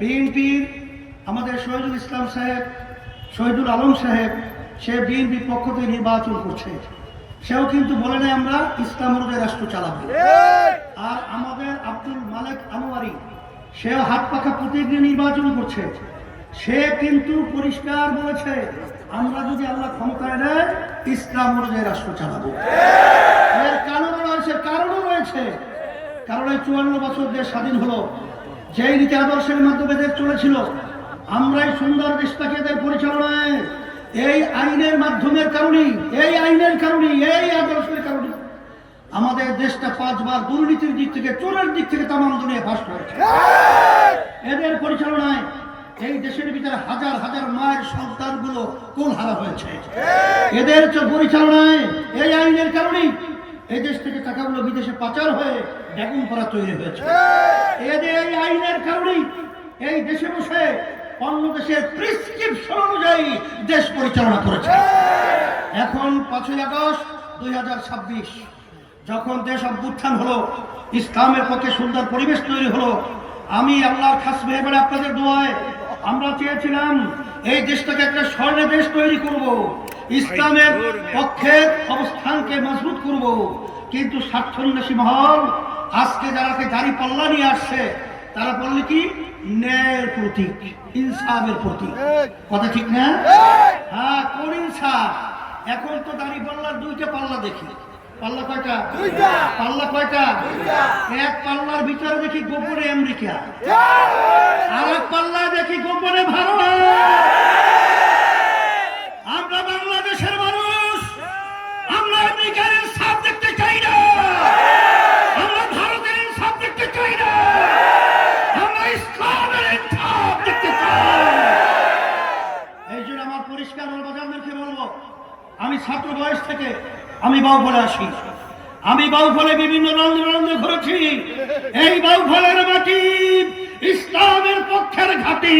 বিএনপির আমাদের শহীদুল ইসলাম সাহেব, শহীদুল আলম সাহেব, সে বিএনপির পক্ষ থেকে নির্বাচন করছে। সেও কিন্তু বলে নেই আমরা ইসলাম অনুযায়ী রাষ্ট্র চালাবো। আর আমাদের আব্দুল মালেক আনোয়ারি, সেও হাত পাখা প্রতীক নিয়ে নির্বাচন করছে। সে কিন্তু পরিষ্কার বলেছে আমরা যদি আল্লাহ ক্ষমতায় নেয় ইসলাম অনুযায়ী রাষ্ট্র চালাবো। এর কারণও রয়েছে। কারণ এই 54 বছর দেশ স্বাধীন হলো, যেই নীতি আদর্শের মাধ্যমে দেশ চলেছিল, আমরাই সুন্দর দেশটাকে এদের পরিচালনায় এই আইনের মাধ্যমের কারণেই, এই আদর্শের কারণে আমাদের দেশটা 5 বার দুর্নীতির দিক থেকে, চোরের দিক থেকে তামাম দুনিয়া ফাঁস হয়েছে। এদের পরিচালনায় এই দেশের ভিতরে হাজার হাজার মায়ের সন্তানগুলো কোলহারা হয়েছে। এদের পরিচালনায়, এই আইনের কারণেই এই দেশ থেকে টাকাগুলো বিদেশে পাচার হয়ে বেগুন পড়া তৈরি হয়েছে। এদের এই আইনের কারণেই এই দেশে বসে অন্য দেশের প্রেসক্রিপশন অনুযায়ী দেশ পরিচালনা করেছে। এখন 5ই আগস্ট 2026 যখন দেশ অভ্যুত্থান হলো, ইসলামের পক্ষে সুন্দর পরিবেশ তৈরি হলো, আমি আল্লাহর খাস মেহরবানি আপনাদের দোয়ায় আমরা চেয়েছিলাম এই দেশটাকে একটা স্বর্ণের দেশ তৈরি করব, ইসলামের পক্ষের অবস্থানকে মজবুত করব। কিন্তু স্বার্থান্বেষী মহল আজকে যারাকে গাড়ি পাল্লা নিয়ে আসছে, তারা বললে কি ন্যায়ের প্রতীক, ইনসাফের প্রতীক। কথা ঠিক না? হ্যাঁ, কোন ইনসাফ? এখন তো দাড়ি পাল্লার 2টা পাল্লা দেখি। পাল্লা কয়টা? পাল্লা কয়টা? এক পাল্লার ভিতরে দেখি গোপনে আমেরিকা, আর এক পাল্লা দেখি গোপনে ভারত। আমরা বাংলাদেশের মানুষ, আমরা আমেরিকার ইনসাফ দেখতে চাই না, আমরা ভারতের ইনসাফ দেখতে চাই না, আমরা ইসলামের ইনসাফ দেখতে চাই। এই জন্য আমার পরিষ্কার বাজারদেরকে বলবো, আমি ছাত্র বয়স থেকে আমি বাউফলে আসি, আমি বাউফলে বিভিন্ন আন্দোলনে ঘুরেছি। এই বাউফলের মাটি ইসলামের পক্ষের ঘাঁটি।